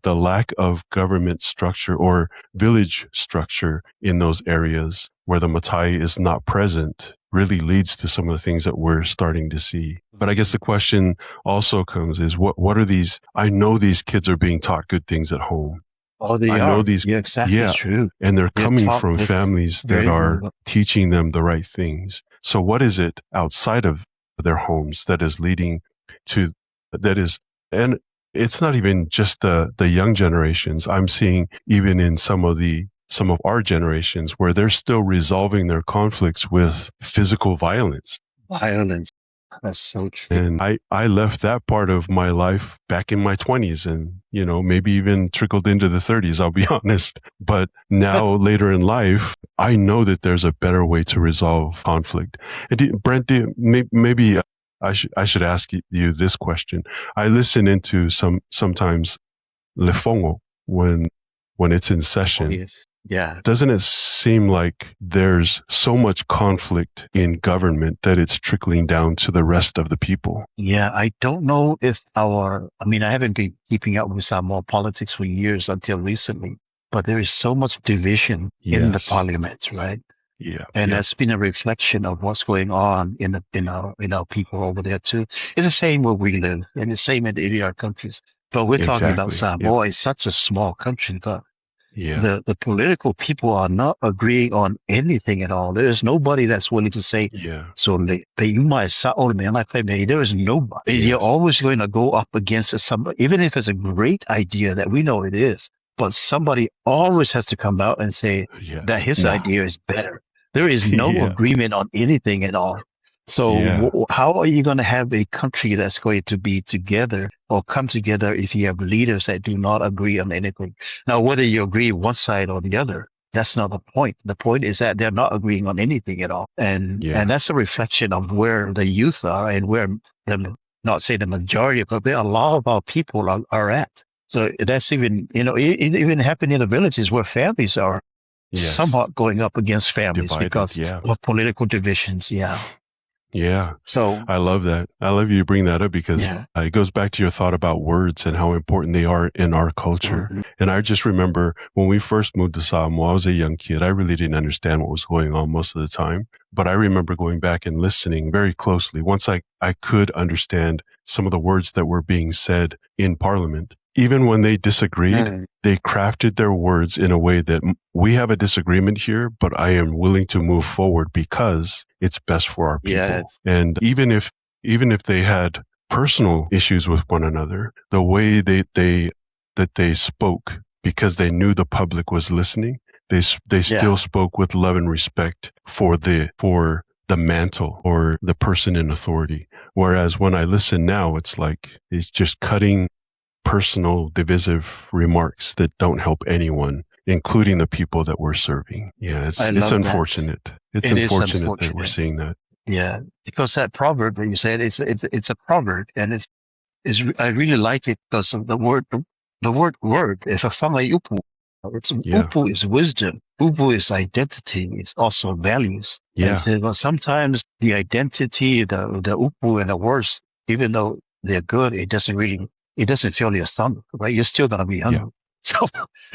lack of government structure or village structure in those areas where the Matai is not present really leads to some of the things that we're starting to see. But I guess the question also comes is what are these? I know these kids are being taught good things at home. Oh, they I are. know these, Yeah, exactly. yeah, True. and they're They're coming taught from with families that very are teaching them the right things. So what is it outside of their homes that is leading to that is, and it's not even just the young generations. I'm seeing even in some of our generations where they're still resolving their conflicts with physical violence. violence. That's so true. And I left that part of my life back in my 20s and, maybe even trickled into the 30s, I'll be honest. But now later in life, I know that there's a better way to resolve conflict. And Brent, maybe I should ask you this question. I listen into sometimes Lefongo when it's in session. Oh, yes. Yeah. Doesn't it seem like there's so much conflict in government that it's trickling down to the rest of the people? Yeah, I don't know if I haven't been keeping up with Samoa politics for years until recently, but there is so much division in the Yes. parliament, right? Yeah. And yeah. that's been a reflection of what's going on in our people over there too. It's the same where we live, and the same in the other countries. But we're talking about Exactly. Samoa. It's such a small country, but Yeah. the political people are not agreeing on anything at all. There's nobody that's willing to say, Yeah. so you might say, oh man, I think there is nobody. Yes. You're always going to go up against somebody, even if it's a great idea that we know it is. But somebody always has to come out and say that his idea is better. There is no agreement on anything at all. So how are you going to have a country that's going to be together or come together if you have leaders that do not agree on anything? Now, whether you agree one side or the other, that's not the point. The point is that they're not agreeing on anything at all. And that's a reflection of where the youth are and where not say the majority, but a lot of our people are at. So that's even, it even happened in the villages where families are somewhat going up against families divided, because of political divisions. Yeah. Yeah. So I love that. I love you bring that up because it goes back to your thought about words and how important they are in our culture. Mhm. And I just remember when we first moved to Samoa, I was a young kid. I really didn't understand what was going on most of the time. But I remember going back and listening very closely. Once I could understand some of the words that were being said in Parliament, even when they disagreed, they crafted their words in a way that we have a disagreement here, but I am willing to move forward because it's best for our people. Yes. And even if they had personal issues with one another, the way they spoke, because they knew the public was listening, they still spoke with love and respect for the mantle or the person in authority. Whereas when I listen now, it's just cutting personal divisive remarks that don't help anyone, including the people that we're serving. Yeah, it's unfortunate. It's unfortunate that we're seeing that. Yeah, because that proverb that you said, it's a proverb, and I really like it because of the word word. If a It's Yeah. upu is wisdom. Upu is identity. It's also values. And Yeah. so, well, sometimes the identity, the upu and the words, even though they're good, it doesn't fill your stomach, right? You're still gonna be Yeah. hungry. So,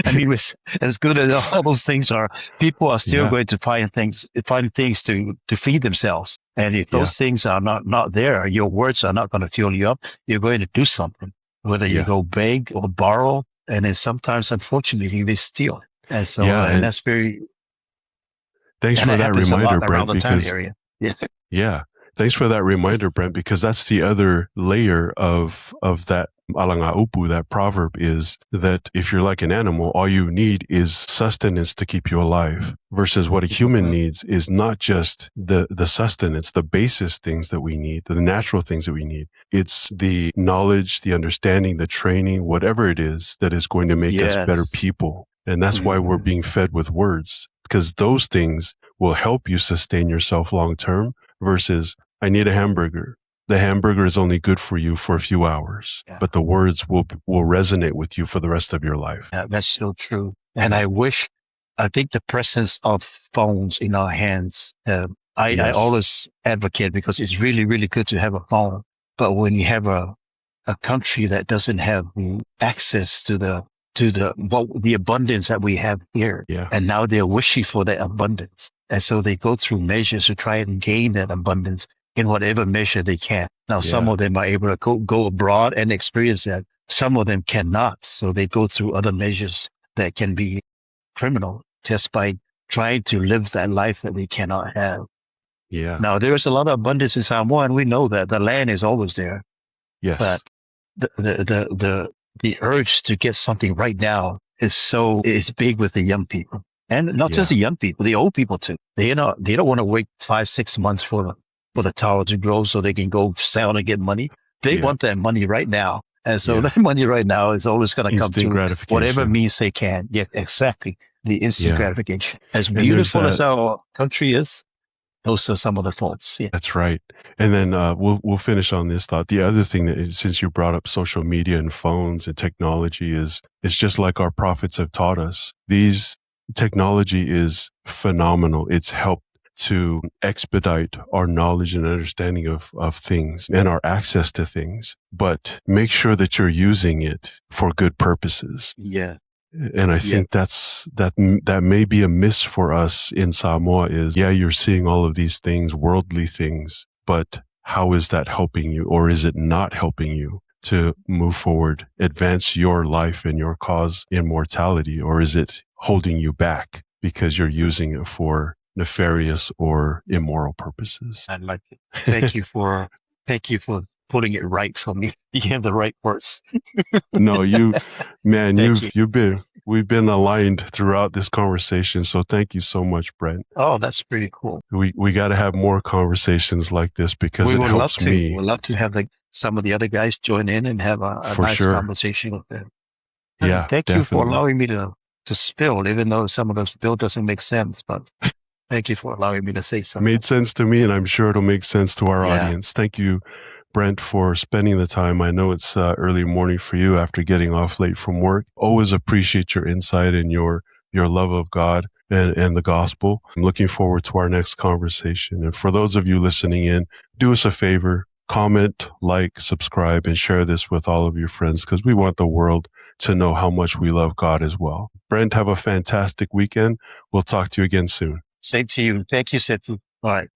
I mean, with as good as all those things are, people are still Yeah. going to find things to feed themselves. And if Yeah. those things are not there, your words are not going to fill you up. You're going to do something, whether you Yeah. go beg or borrow, and then sometimes, unfortunately, they steal. And so, Yeah. and And that's very, thanks and for that that happens a lot reminder, around Brent, the town because area. Yeah. yeah. Thanks for that reminder, Brent, because that's the other layer of that alanga upu, that proverb is that if you're like an animal, all you need is sustenance to keep you alive versus what a human needs is not just the sustenance, the basis things that we need, the natural things that we need. It's the knowledge, the understanding, the training, whatever it is that is going to make us better Yes. people. And that's why we're being fed with words, because those things will help you sustain yourself long term versus I need a hamburger. The hamburger is only good for you for a few hours, Yeah. but the words will resonate with you for the rest of your life. Yeah, that's so true. And I think the presence of phones in our hands, I Yes. always advocate because it's really, really good to have a phone. But when you have a country that doesn't have the access to the abundance that we have here, Yeah. and now they're wishing for that abundance. And so they go through measures to try and gain that abundance in whatever measure they can. Now, some Yeah. of them are able to go abroad and experience that. Some of them cannot. So they go through other measures that can be criminal just by trying to live that life that they cannot have. Yeah. Now, there is a lot of abundance in Samoa, and we know that the land is always there. Yes. But the urge to get something right now is big with the young people, and not just the young people, the old people too. They don't want to wait 5-6 months for the tower to grow so they can go sell and get money. They want that money right now, and so that money right now is always going to come Instant through gratification. whatever means they can. Yeah, exactly. The instant gratification. As beautiful as our country is, those are some of the faults. Yeah. That's right. And then we'll finish on this thought. The other thing that is, since you brought up social media and phones and technology, is it's just like our prophets have taught us. These technology is phenomenal. It's helped to expedite our knowledge and understanding of things and our access to things. But make sure that you're using it for good purposes. Yeah. And I think that may be a miss for us in Samoa is, you're seeing all of these things, worldly things, but how is that helping you, or is it not helping you to move forward, advance your life and your cause immortality, or is it holding you back because you're using it for nefarious or immoral purposes? I like it. Thank you for putting it right for me. You have the right words. No, we've been aligned throughout this conversation. So thank you so much, Brent. Oh, that's pretty cool. We got to have more conversations like this because it helps me. We'd love to have some of the other guys join in and have a nice conversation with them. Yeah, thank you for allowing me to spill, even though some of the spill doesn't make sense, but thank you for allowing me to say something. Made sense to me, and I'm sure it'll make sense to our audience. Thank you, Brent, for spending the time. I know it's early morning for you after getting off late from work. Always appreciate your insight and your love of God and the gospel. I'm looking forward to our next conversation. And for those of you listening in, do us a favor, comment, like, subscribe, and share this with all of your friends because we want the world to know how much we love God as well. Brent, have a fantastic weekend. We'll talk to you again soon. Same to you. Thank you, Setu. All right.